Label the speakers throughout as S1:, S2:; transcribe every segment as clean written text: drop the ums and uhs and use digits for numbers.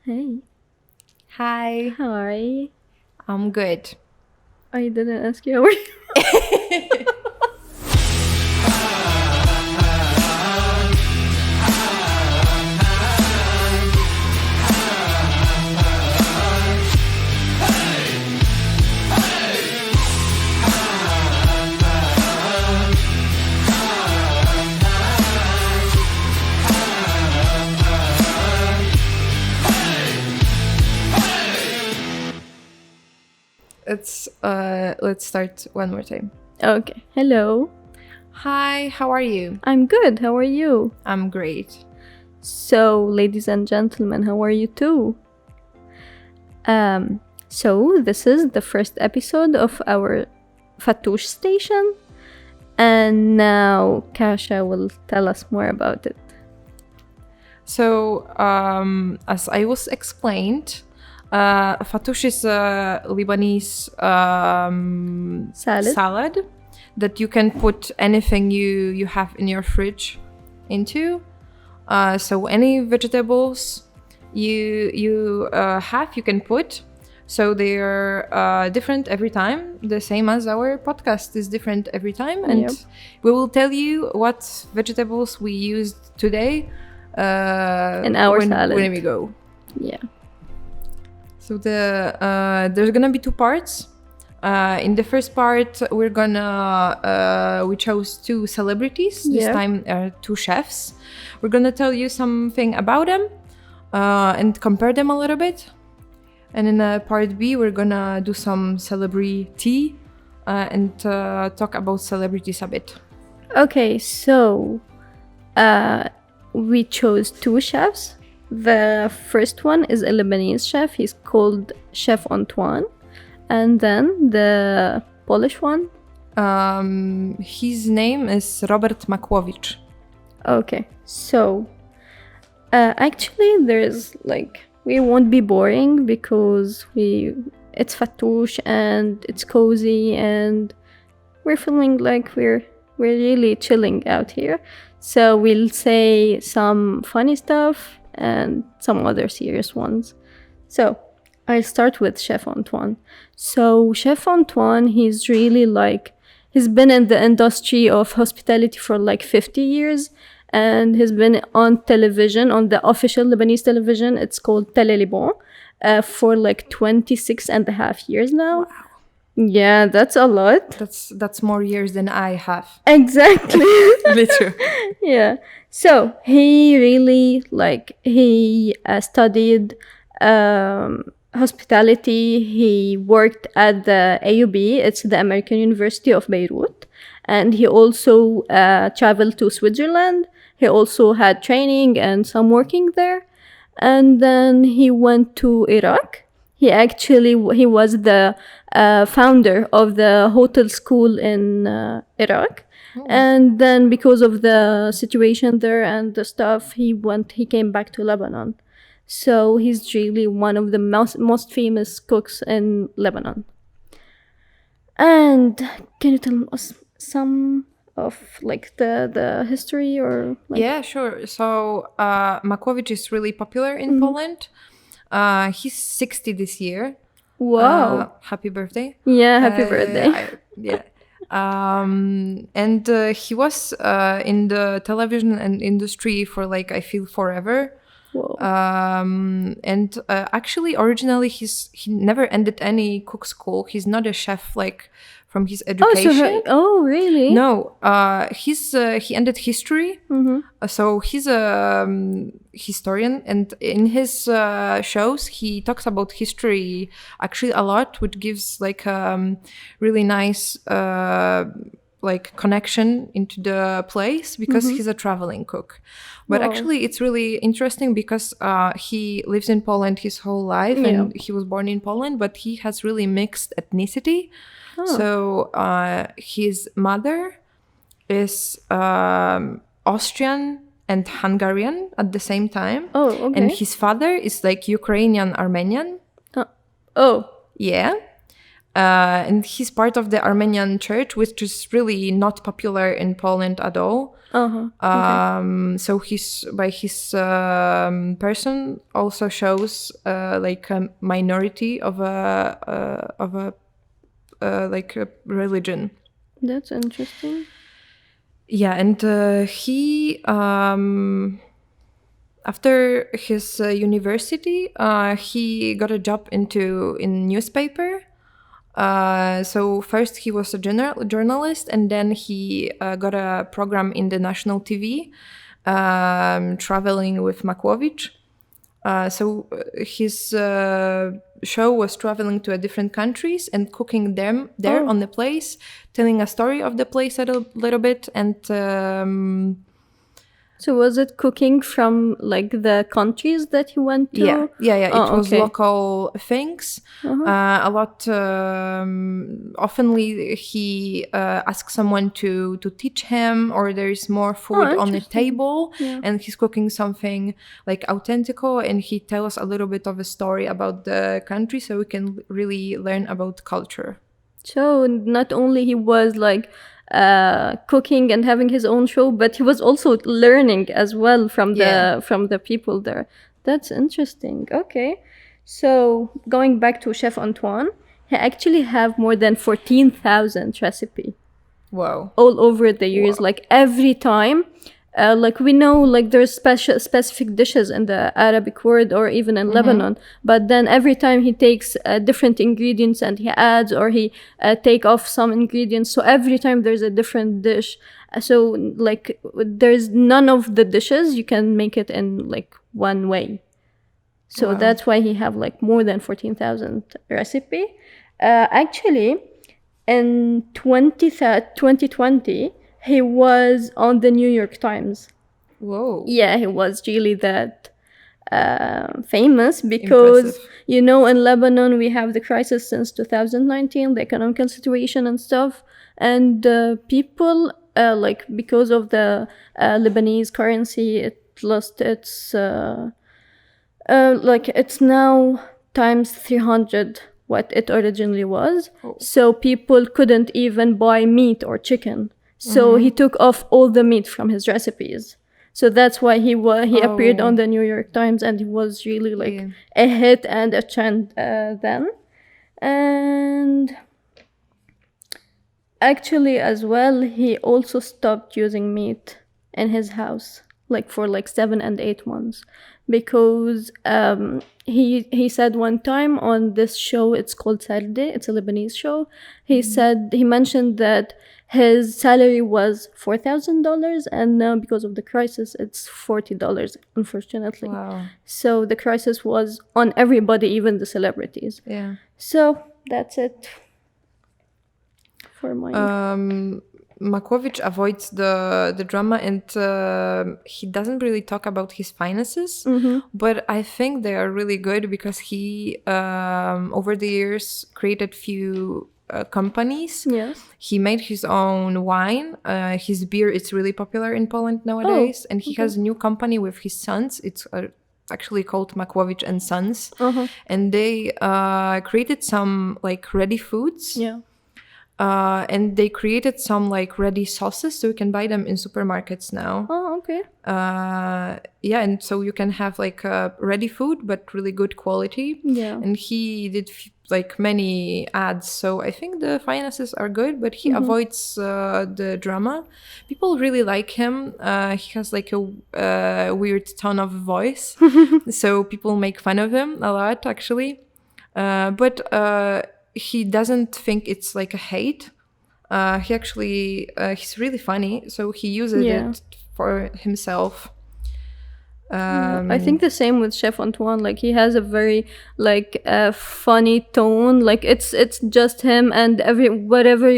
S1: Hey,
S2: Hi,
S1: hi.
S2: I'm good.
S1: I didn't ask you how are you.
S2: Let's start one more time.
S1: Okay, hello.
S2: Hi, how are you?
S1: I'm good. How are you?
S2: I'm great.
S1: So, ladies and gentlemen, how are you too? So this is the first episode of our FATTOUSH station, and now Kasha will tell us more about it.
S2: So, as I was explained, fattoush is a Lebanese
S1: Salad?
S2: that you can put anything you have in your fridge into. So any vegetables you have, you can put. So they're different every time, the same as our podcast is different every time. And
S1: Yep.
S2: we will tell you what vegetables we used today
S1: In our salad.
S2: when we go.
S1: Yeah.
S2: So there's gonna be two parts. In the first part, we chose two celebrities. This
S1: Yeah.
S2: time, two chefs. We're gonna tell you something about them and compare them a little bit. And in part B, we're gonna do some celebrity and talk about celebrities a bit.
S1: Okay, so we chose two chefs. The first one is a Lebanese chef. He's called Chef Antoine. And then the Polish one.
S2: His name is Robert Makłowicz.
S1: Okay, so actually there's we won't be boring because it's fattoush and it's cozy and we're feeling like we're really chilling out here. So we'll say some funny stuff and some other serious ones. So I'll start with Chef Antoine. So Chef Antoine, he's really he's been in the industry of hospitality for 50 years. And he's been on television, on the official Lebanese television. It's called Tele Liban, for 26 and a half years now.
S2: Wow.
S1: Yeah, that's a lot.
S2: That's more years than I have.
S1: Exactly.
S2: Literally.
S1: Yeah. So he really he studied hospitality. He worked at the AUB. It's the American University of Beirut. And he also traveled to Switzerland. He also had training and some working there. And then he went to Iraq. He was the founder of the hotel school in Iraq. Oh. And then because of the situation there and the stuff, he came back to Lebanon. So he's really one of the most famous cooks in Lebanon. And can you tell us some of the history or
S2: Yeah, sure. So Makłowicz is really popular in Poland. He's 60 this year.
S1: Wow.
S2: Happy birthday.
S1: Yeah, happy birthday.
S2: Yeah. And he was in the television and industry for I feel forever.
S1: Whoa.
S2: And actually originally he never ended any cook school. He's not a chef from his education.
S1: Oh, really?
S2: No, he ended history.
S1: Mm-hmm.
S2: So he's a historian, and in his shows he talks about history actually a lot, which gives really nice connection into the place because he's a traveling cook. But actually it's really interesting because he lives in Poland his whole life. Yeah. And he was born in Poland, but he has really mixed ethnicity. Oh. So his mother is Austrian and Hungarian at the same time.
S1: Oh, okay.
S2: And his father is Ukrainian Armenian.
S1: Oh.
S2: Yeah. And he's part of the Armenian church, which is really not popular in Poland at all. So his person also shows like a minority of a like a religion.
S1: That's interesting.
S2: Yeah, and he after his university, he got a job in newspaper. So first he was a journalist, and then he got a program in the national TV, traveling with Makłowicz. So his show was traveling to different countries and cooking them there on the place, telling a story of the place a little bit, and
S1: so was it cooking from like the countries that he went to?
S2: Yeah. It was local things. A lot. Oftenly, he asks someone to teach him, or there is more food on the table, and he's cooking something like authentico, and he tells a little bit of a story about the country, so we can really learn about culture.
S1: So not only he was like cooking and having his own show, but he was also learning as well from the people there. That's interesting. Okay, so going back to Chef Antoine, he actually have more than 14,000 recipe.
S2: Wow!
S1: All over the years, like every time. Like we know, like there's specific dishes in the Arabic world or even in Lebanon, but then every time he takes different ingredients and he adds or he take off some ingredients. So every time there's a different dish. So like there's none of the dishes you can make it in like one way. So that's why he have like more than 14,000 recipe. Actually, in 2020. He was on the New York Times.
S2: Whoa.
S1: Yeah, he was really that famous because, you know, in Lebanon, we have the crisis since 2019, the economical situation and stuff. And people, like, because of the Lebanese currency, it lost its, like, it's now times 300 what it originally was. So people couldn't even buy meat or chicken. So he took off all the meat from his recipes. So that's why he appeared on the New York Times, and he was really like a hit and a trend then. And actually as well, he also stopped using meat in his house, like for like 7 and 8 months, because he said one time on this show, it's called Saturday, it's a Lebanese show, he mentioned that his salary was $4,000, and now because of the crisis, it's $40, unfortunately.
S2: Wow.
S1: So the crisis was on everybody, even the celebrities.
S2: Yeah.
S1: So that's it for mine.
S2: Makłowicz avoids the drama, and he doesn't really talk about his finances, but I think they are really good because he over the years created few companies.
S1: Yes.
S2: He made his own wine. His beer is really popular in Poland nowadays, and he has a new company with his sons. It's actually called Makłowicz and Sons, and they created some like ready foods.
S1: Yeah.
S2: And they created some like ready sauces, so you can buy them in supermarkets now.
S1: Oh, okay.
S2: Yeah, and so you can have like ready food, but really good quality.
S1: Yeah.
S2: And he did like many ads, so I think the finances are good, but he avoids the drama. People really like him. He has like a weird tone of voice, so people make fun of him a lot, actually. But he doesn't think it's like a hate. He actually, he's really funny, so he uses it for himself.
S1: I think the same with Chef Antoine. Like he has a very like funny tone. Like it's just him, and whenever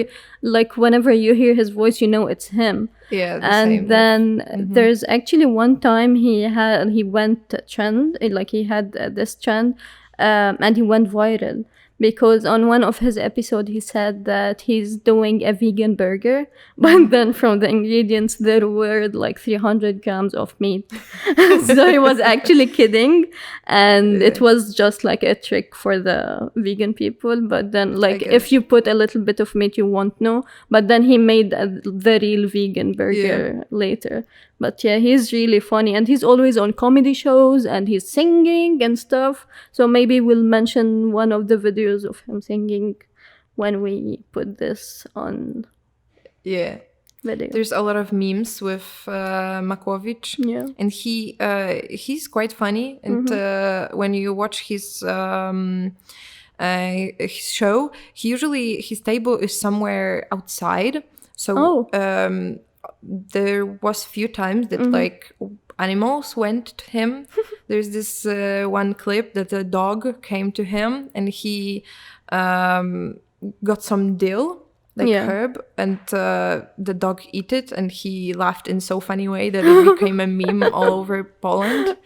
S1: you hear his voice, you know it's him.
S2: Yeah.
S1: And then there's actually one time he went trend. Like he had this trend, and he went viral because on one of his episodes he said that he's doing a vegan burger, but then from the ingredients there were like 300 grams of meat. So he was actually kidding, and it was just like a trick for the vegan people. But then like if you put a little bit of meat you won't know, but then he made the real vegan burger later. But yeah, he's really funny, and he's always on comedy shows, and he's singing and stuff. So maybe we'll mention one of the videos of him singing when we put this on video.
S2: There's a lot of memes with Makowicz, and he's quite funny. And when you watch his show, his table is somewhere outside. So there was few times that like animals went to him. There's this one clip that a dog came to him and he got some dill, like herb, and the dog ate it, and he laughed in so funny way that it became a meme all over Poland.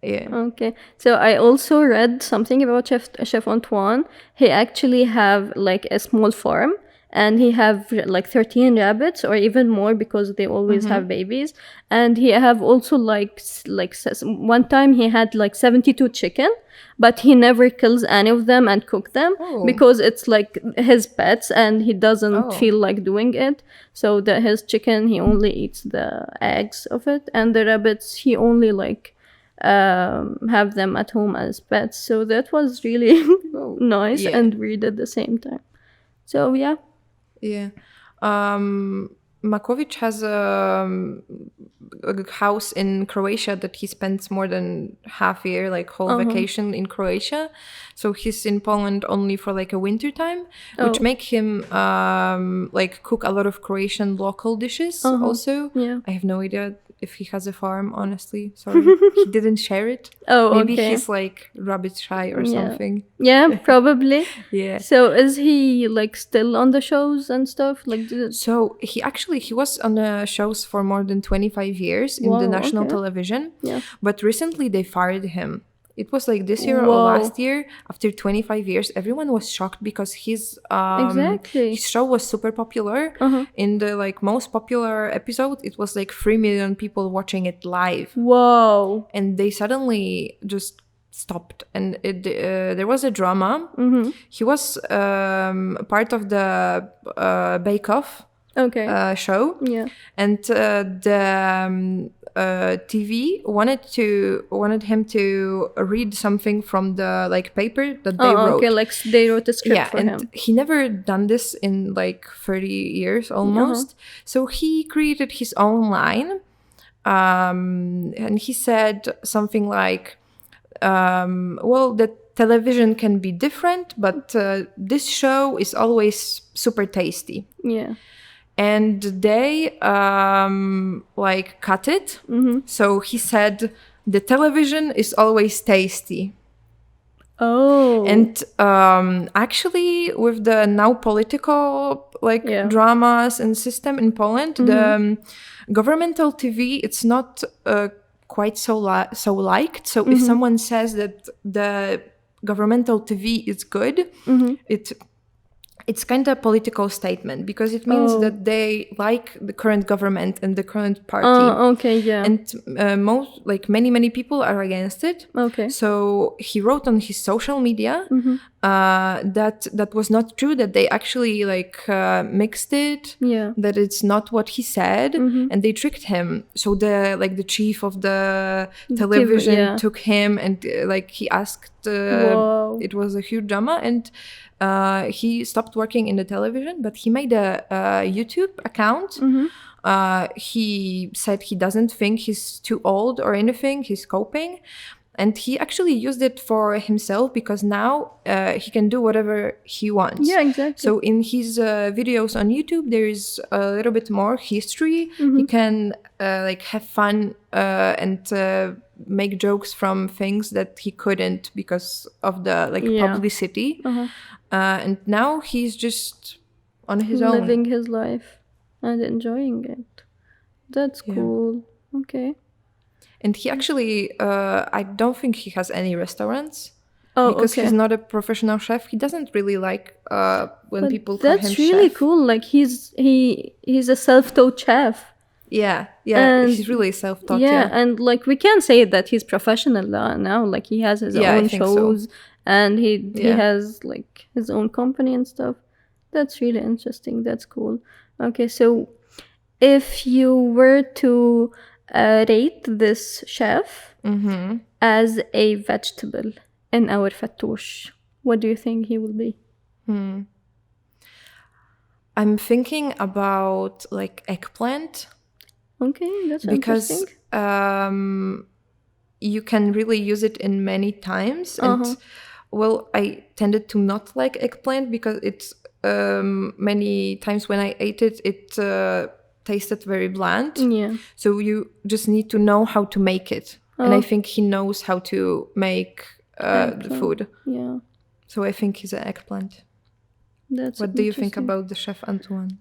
S1: Okay. So I also read something about Chef Antoine. He actually have like a small farm, and he have like 13 rabbits or even more because they always have babies. And he have also like one time he had like 72 chicken, but he never kills any of them and cook them because it's like his pets and he doesn't feel like doing it. So his chicken, he only eats the eggs of it, and the rabbits he only like have them at home as pets. So that was really nice and weird at the same time. So
S2: Makowicz has a house in Croatia that he spends more than half a year, like whole vacation in Croatia. So he's in Poland only for like a winter time, which make him like cook a lot of Croatian local dishes also. I have no idea if he has a farm, honestly. Sorry. He didn't share it. Maybe he's like rabbit shy or something.
S1: Yeah, probably. So is he like still on the shows and stuff?
S2: So he was on the shows for more than 25 years in the national television. But recently they fired him. It was like this year or last year, after 25 years, everyone was shocked because his show was super popular. In the like most popular episode, it was like 3 million people watching it live.
S1: Wow.
S2: And they suddenly just stopped, and there was a drama. He was part of the Bake Off show. And the TV wanted him to read something from the like paper that they wrote.
S1: Like they wrote a script for him.
S2: And he never done this in like 30 years almost. So he created his own line, and he said something like, well, the television can be different, but this show is always super tasty. And they like cut it. So he said the television is always tasty. And actually with the now political like dramas and system in Poland, the governmental TV, it's not quite so liked. So if someone says that the governmental TV is good, it's kind of a political statement because it means that they like the current government and the current party. And most, like many people are against it. So he wrote on his social media that was not true, that they actually like mixed it, that it's not what he said, and they tricked him. So the chief of the television took him and like he asked. It was a huge drama, and he stopped working in the television, but he made a YouTube account. He said he doesn't think he's too old or anything, he's coping. And he actually used it for himself because now he can do whatever he wants. So in his videos on YouTube, there is a little bit more history. He can like have fun and make jokes from things that he couldn't because of the like publicity. And now he's just on his own,
S1: living his life and enjoying it. That's cool. Okay.
S2: And he actually I don't think he has any restaurants.
S1: Oh,
S2: because
S1: okay.
S2: he's not a professional chef. He doesn't really like when
S1: But
S2: people call him
S1: that's really
S2: chef.
S1: cool. Like he's a self-taught chef.
S2: Yeah,
S1: And
S2: he's really self-taught.
S1: yeah, and like we can say that he's professional now. Like he has his
S2: Yeah, I
S1: own
S2: think so.
S1: shows, and he
S2: Yeah.
S1: has like his own company and stuff. That's really interesting. That's cool. Okay, so if you were to rate this chef as a vegetable in our fattoush, what do you think he will be?
S2: I'm thinking about like eggplant.
S1: Okay, that's
S2: Because
S1: interesting.
S2: you can really use it in many times. And well, I tended to not like eggplant because it's many times when I ate it, it tasted very bland.
S1: Yeah.
S2: So you just need to know how to make it. And I think he knows how to make the food.
S1: Yeah.
S2: So I think he's an eggplant.
S1: That's
S2: What do you think about the Chef Antoine?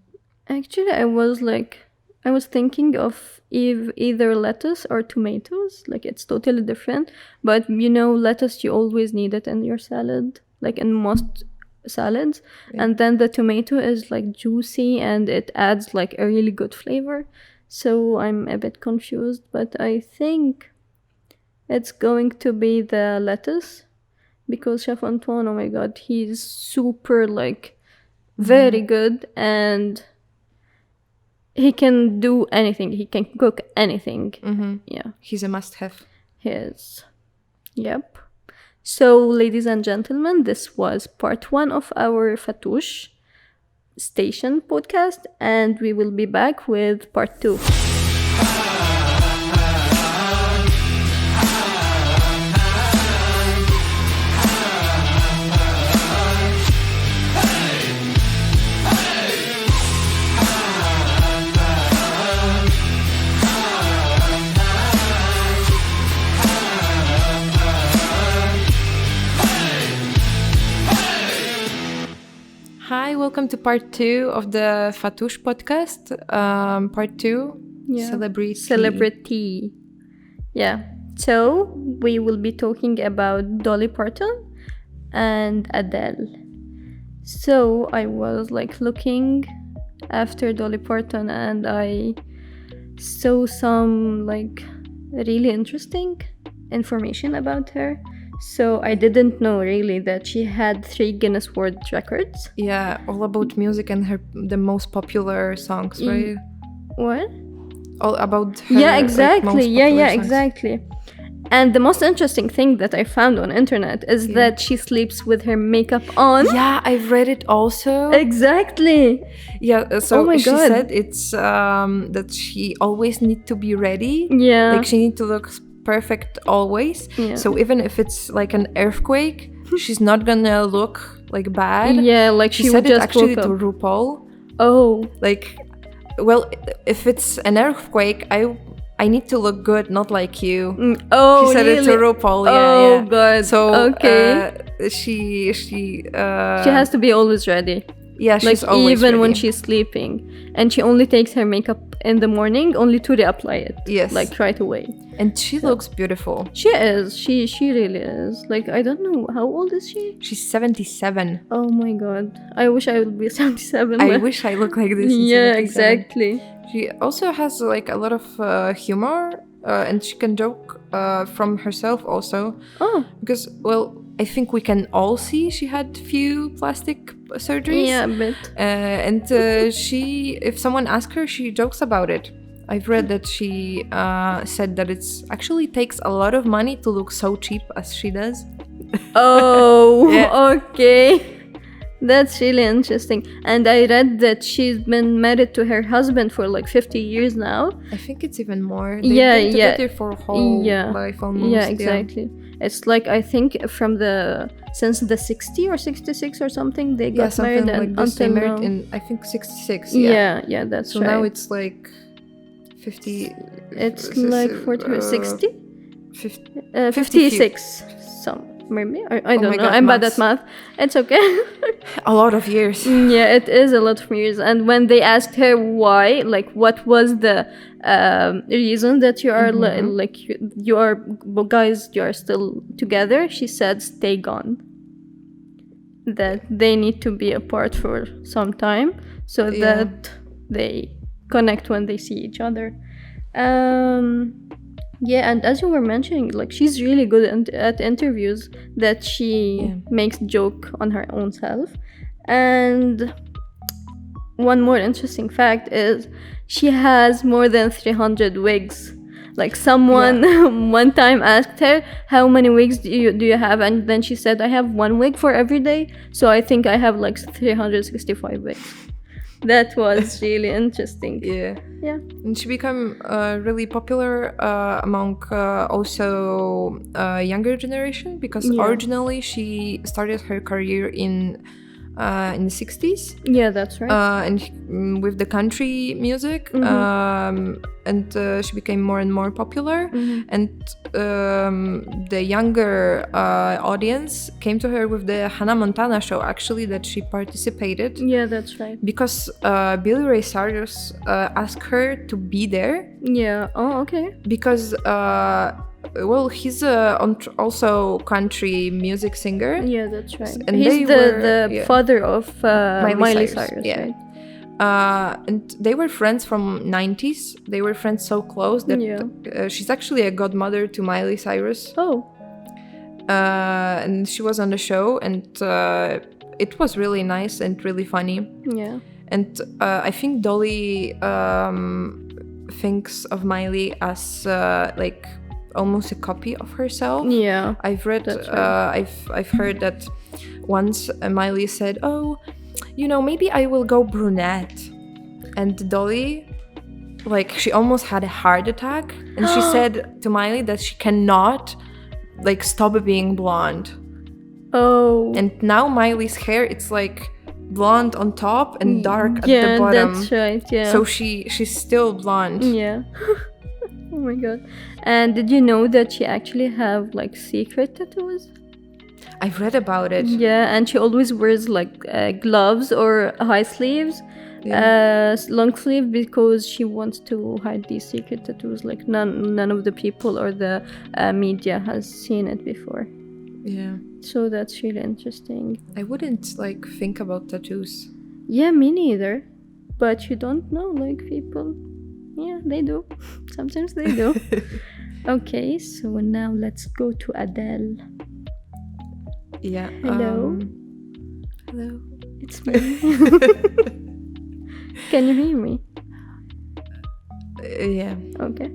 S1: Actually, I was thinking of either lettuce or tomatoes. Like it's totally different. But you know, lettuce, you always need it in your salad, like in most salads. Yeah. And then the tomato is like juicy and it adds like a really good flavor. So I'm a bit confused, but I think it's going to be the lettuce because Chef Antoine, oh my god, he's super like very good and he can do anything. He can cook anything. Yeah.
S2: He's a must-have.
S1: He is. Yep. So, ladies and gentlemen, this was part 1 of our Fattoush Station podcast, and we will be back with part 2.
S2: Hi, welcome to part 2 of the Fattoush podcast. Part 2,
S1: yeah.
S2: Celebrity.
S1: Yeah. So, we will be talking about Dolly Parton and Adele. So, I was like looking after Dolly Parton and I saw some like really interesting information about her. So I didn't know really that she had 3 Guinness World Records.
S2: Yeah, all about music and the most popular songs, right?
S1: What?
S2: All about her.
S1: Yeah, exactly.
S2: Like, most popular songs.
S1: Exactly. And the most interesting thing that I found on internet is that she sleeps with her makeup on.
S2: Yeah, I've read it also.
S1: Exactly.
S2: Yeah, so
S1: oh my
S2: she
S1: God.
S2: said it's that she always need to be ready.
S1: Yeah.
S2: Like she need to look perfect always.
S1: Yeah.
S2: So even if it's like an earthquake, she's not gonna look like bad.
S1: Yeah, like she
S2: said
S1: would just
S2: it actually
S1: woke
S2: to
S1: up.
S2: RuPaul.
S1: Oh.
S2: Like, well, if it's an earthquake, I need to look good, not like you.
S1: Oh,
S2: she said
S1: really?
S2: it to RuPaul.
S1: Oh,
S2: yeah.
S1: God.
S2: So
S1: okay.
S2: She
S1: has to be always ready.
S2: Yeah, she's
S1: like
S2: always
S1: even
S2: ready.
S1: when she's sleeping, and she only takes her makeup in the morning, only to reapply it.
S2: Yes,
S1: like right away.
S2: And she looks beautiful.
S1: She is. She really is. Like I don't know how old is she.
S2: She's 77.
S1: Oh my god! I wish I would be 77.
S2: I wish I look like this.
S1: Yeah,
S2: 77.
S1: exactly.
S2: She also has like a lot of humor, and she can joke from herself also.
S1: Oh,
S2: because well, I think we can all see she had few plastic surgeries.
S1: Yeah, a bit.
S2: And she, if someone asks her, she jokes about it. I've read that she said that it's actually takes a lot of money to look so cheap as she does.
S1: Oh, yeah. Okay. That's really interesting. And I read that she's been married to her husband for like 50 years now.
S2: I think it's even more. They've been together for a whole life almost.
S1: Yeah, exactly. Yeah. It's like, I think since the 60 or 66 or something, they got married
S2: like
S1: and
S2: this.
S1: Until
S2: they married
S1: now.
S2: in, I think, 66.
S1: Yeah, that's
S2: so
S1: right.
S2: So now it's like 50.
S1: It's like 40 or 60?
S2: 50,
S1: 56. maybe. I don't
S2: my
S1: know.
S2: God,
S1: I'm bad at
S2: maths.
S1: math. It's okay.
S2: A lot of years.
S1: Yeah, it is a lot of years. And when they asked her why, like, what was the reason that you are like you are guys, you are still together, she said, "Stay gone." That they need to be apart for some time so that they connect when they see each other. Yeah, and as you were mentioning, like, she's really good at interviews, that she makes joke on her own self. And one more interesting fact is she has more than 300 wigs. Like, someone one time asked her, how many wigs do you have? And then she said, I have one wig for every day, so I think I have like 365 wigs. That was really interesting.
S2: Yeah. And she became really popular among also younger generation, because originally she started her career in the 60s.
S1: Yeah, that's right.
S2: And with the country music, and she became more and more popular. And the younger audience came to her with the Hannah Montana show, actually, that she participated.
S1: Yeah, that's right.
S2: Because Billy Ray Cyrus asked her to be there.
S1: Yeah. Oh, okay.
S2: Because well, he's also country music singer.
S1: Yeah, that's right.
S2: And
S1: he's the father of Miley Cyrus, right?
S2: And they were friends from 90s. They were friends so close that she's actually a godmother to Miley Cyrus.
S1: Oh.
S2: And she was on the show, and it was really nice and really funny.
S1: Yeah.
S2: And I think Dolly thinks of Miley as like almost a copy of herself.
S1: Yeah.
S2: I've read, I've heard that once Miley said, "Oh, you know, maybe I will go brunette," and Dolly, like, she almost had a heart attack, and she said to Miley that she cannot, like, stop being blonde.
S1: Oh.
S2: And now Miley's hair, it's like blonde on top and dark at the bottom.
S1: Yeah, that's right. Yeah.
S2: So she's still blonde.
S1: Yeah. Oh my god. And did you know that she actually have like secret tattoos?
S2: I've read about it.
S1: Yeah, and she always wears like gloves or high sleeves, long sleeve, because she wants to hide these secret tattoos. Like, none of the people or the media has seen it before.
S2: Yeah.
S1: So that's really interesting.
S2: I wouldn't like think about tattoos.
S1: Yeah, me neither. But you don't know, like, people. Yeah, they do. Sometimes they do. Okay, so now let's go to Adele.
S2: Yeah.
S1: Hello.
S2: Hello.
S1: It's me. Can you hear me?
S2: Yeah.
S1: Okay.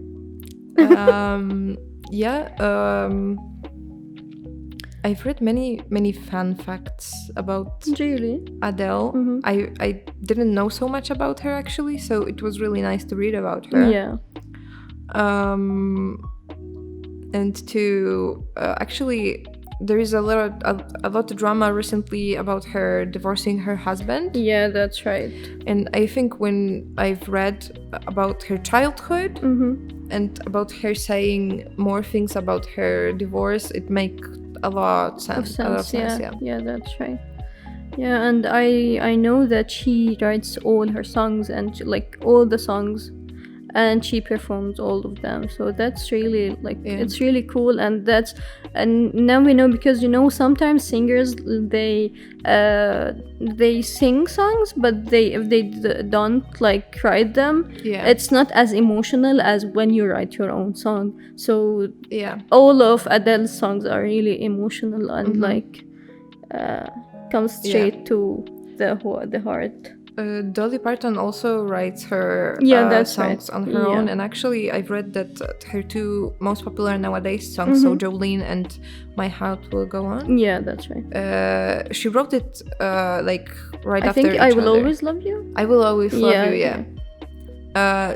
S2: I've read many fun facts about
S1: Really?
S2: Adele.
S1: Mm-hmm.
S2: I didn't know so much about her, actually, so it was really nice to read about her.
S1: Yeah.
S2: And to actually, there is a lot of drama recently about her divorcing her husband.
S1: Yeah, that's right.
S2: And I think when I've read about her childhood and about her saying more things about her divorce, it makes a lot of sense.
S1: Yeah, that's right. Yeah, and I know that she writes all her songs, and like all the songs, and she performs all of them. So that's really like it's really cool. And now we know, because sometimes singers they sing songs, but if they don't like write them, it's not as emotional as when you write your own song. So all of Adele's songs are really emotional and like comes straight to the heart.
S2: Dolly Parton also writes her songs on her own, and actually I've read that her two most popular nowadays songs, so Jolene and My Heart Will Go On.
S1: Yeah, that's right.
S2: She wrote it like right
S1: I
S2: after
S1: think
S2: each
S1: I Will
S2: other.
S1: Always Love You.
S2: I Will Always Love You.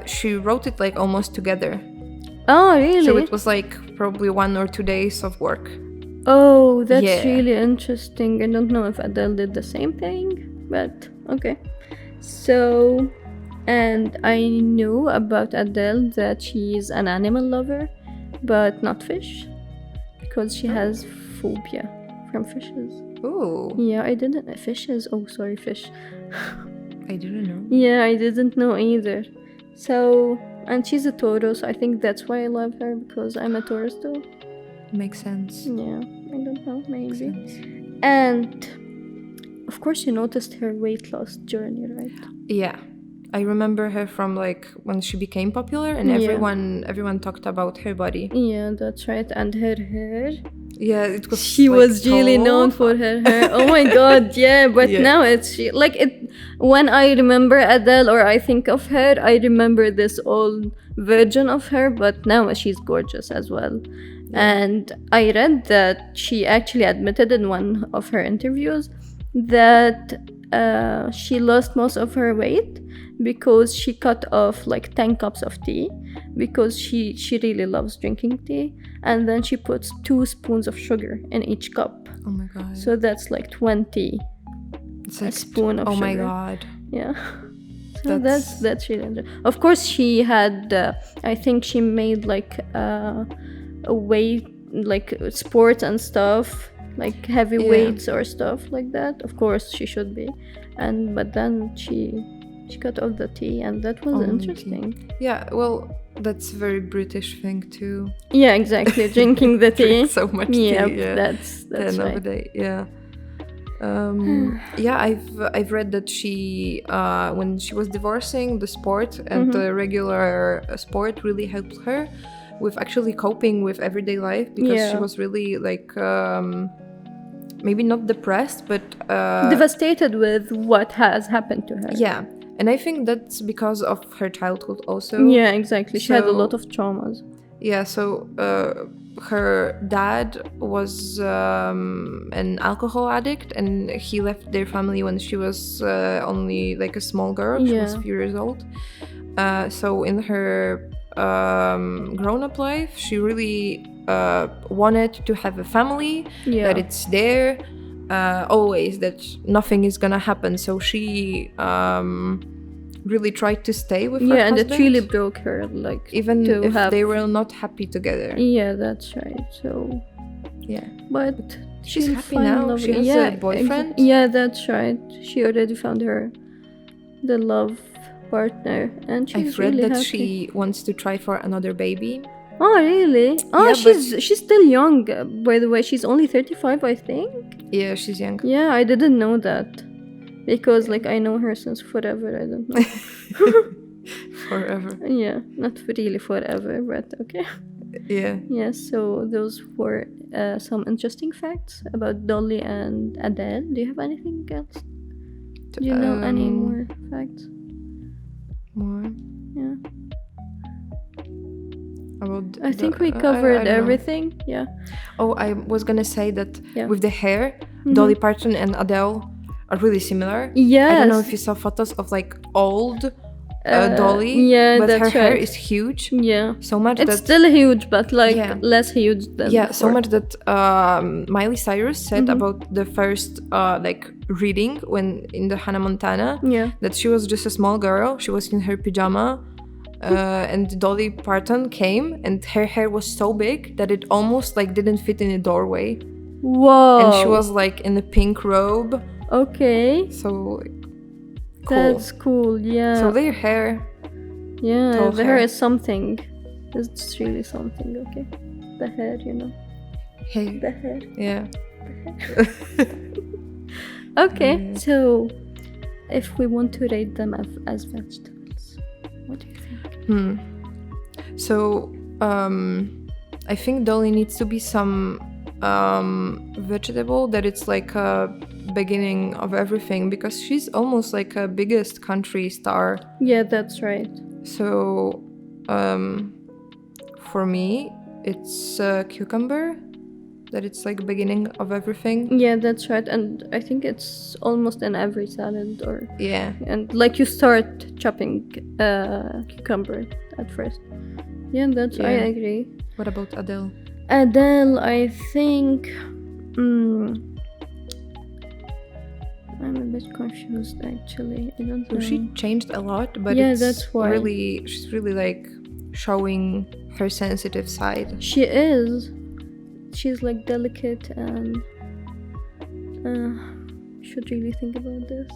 S2: She wrote it like almost together.
S1: Oh, really?
S2: So it was like probably 1 or 2 days of work.
S1: Oh, that's really interesting. I don't know if Adele did the same thing, but okay. So, and I know about Adele that she's an animal lover, but not fish, because she has phobia from fishes.
S2: Ooh,
S1: Yeah, I didn't. Fishes. Oh, sorry, fish.
S2: I didn't know.
S1: Yeah, I didn't know either. So, and she's a Taurus. I think that's why I love her, because I'm a Taurus too.
S2: Makes sense.
S1: Yeah, I don't know,
S2: Makes
S1: maybe.
S2: sense.
S1: And of course, you noticed her weight loss journey, right?
S2: Yeah, I remember her from like when she became popular, and
S1: Yeah.
S2: everyone talked about her body.
S1: Yeah, that's right. And her hair.
S2: Yeah, it was.
S1: She
S2: like,
S1: was really
S2: tall.
S1: known for her hair. Oh my god, yeah. But
S2: Yeah.
S1: now it's like it. When I remember Adele or I think of her, I remember this old version of her. But now she's gorgeous as well. And I read that she actually admitted in one of her interviews that she lost most of her weight because she cut off like 10 cups of tea, because she really loves drinking tea, and then she puts 2 spoons of sugar in each cup.
S2: Oh my god.
S1: So that's like 20
S2: It's
S1: a
S2: like,
S1: spoon of
S2: oh
S1: sugar.
S2: my god.
S1: Yeah. So that's really interesting. Of course, she had I think she made like a weight, like sports and stuff, like heavy weights or stuff like that. Of course she should be, but then she cut off the tea, and that was interesting.
S2: Yeah, well, that's a very British thing too.
S1: Yeah, exactly. Drinking the tea.
S2: Drink so much tea. Yeah,
S1: that's
S2: end
S1: right.
S2: of the day. Yeah. Yeah, I've read that she when she was divorcing, the sport and the regular sport really helped her with actually coping with everyday life, because she was really like maybe not depressed, but
S1: devastated with what has happened to her.
S2: Yeah, and I think that's because of her childhood also.
S1: Yeah, exactly. She had a lot of traumas.
S2: Yeah, so her dad was an alcohol addict, and he left their family when she was only like a small girl. She was a few years old. So in her grown-up life, she really wanted to have a family, that it's there always, that nothing is gonna happen. So she really tried to stay with her husband.
S1: And it really broke her, like,
S2: even if they were not happy together.
S1: Yeah, that's right. So
S2: yeah,
S1: but
S2: she's happy now. She has a boyfriend.
S1: Yeah, that's right. She already found the love partner, and she's
S2: I've read
S1: really
S2: that
S1: happy.
S2: she wants to try for another baby.
S1: Oh, really? Oh,
S2: Yeah,
S1: she's still young, by the way. She's only 35, I think.
S2: Yeah, she's young.
S1: Yeah, I didn't know that, because like I know her since forever. I don't know.
S2: Forever.
S1: Yeah, not really forever, but okay.
S2: Yeah.
S1: Yeah, so those were some interesting facts about Dolly and Adele. Do you have anything else? Do you know any more facts?
S2: More?
S1: Yeah.
S2: About
S1: I think we covered everything. Yeah.
S2: Oh, I was gonna say that with the hair,
S1: Mm-hmm.
S2: Dolly Parton and Adele are really similar.
S1: Yes.
S2: I don't know if you saw photos of like old Dolly,
S1: yeah,
S2: but
S1: that's
S2: her hair
S1: right.
S2: is huge.
S1: Yeah.
S2: So much
S1: It's
S2: that
S1: still huge, but like less huge than
S2: so
S1: before.
S2: much that Miley Cyrus said about the first like reading when in the Hannah Montana.
S1: Yeah.
S2: That she was just a small girl. She was in her pajama. And Dolly Parton came, and her hair was so big that it almost like didn't fit in a doorway.
S1: Whoa.
S2: And she was like in a pink robe.
S1: Okay.
S2: So cool.
S1: That's cool. Yeah.
S2: So their hair.
S1: Yeah, the hair is something. It's really something. Okay. The hair, you know.
S2: Hey.
S1: The hair.
S2: Yeah.
S1: Okay. So, if we want to rate them as vegetables, what do you think?
S2: So, I think Dolly needs to be some vegetable that it's like a beginning of everything, because she's almost like a biggest country star.
S1: Yeah, that's right.
S2: So, for me, it's cucumber. That it's like beginning of everything.
S1: Yeah, that's right. And I think it's almost in every salad or...
S2: Yeah.
S1: And like you start chopping cucumber at first. Yeah, that's... I agree.
S2: What about Adele?
S1: Adele, I think... I'm a bit confused actually. I don't know.
S2: She changed a lot, but
S1: that's why.
S2: She's really like showing her sensitive side.
S1: She is. she's like delicate and should really think about this.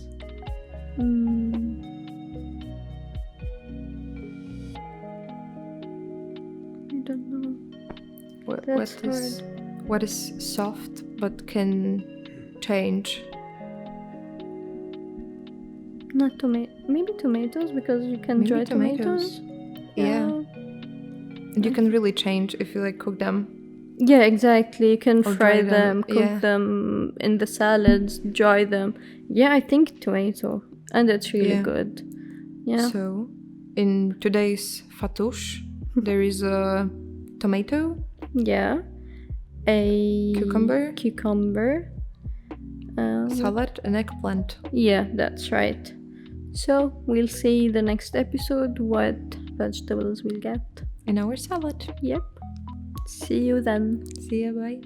S1: I don't know.
S2: What is soft but can change?
S1: Not maybe tomatoes, because you can dry tomatoes.
S2: Yeah. You can really change if you like cook them.
S1: Yeah, exactly. You can
S2: Or
S1: fry
S2: dry
S1: them, cook them in the salads, dry them. Yeah, I think tomato, and it's really good. Yeah.
S2: So, in today's fattoush, there is a tomato.
S1: Yeah. A
S2: cucumber. Salad and eggplant.
S1: Yeah, that's right. So we'll see the next episode what vegetables we'll get
S2: in our salad.
S1: Yep. See you then.
S2: See ya, bye.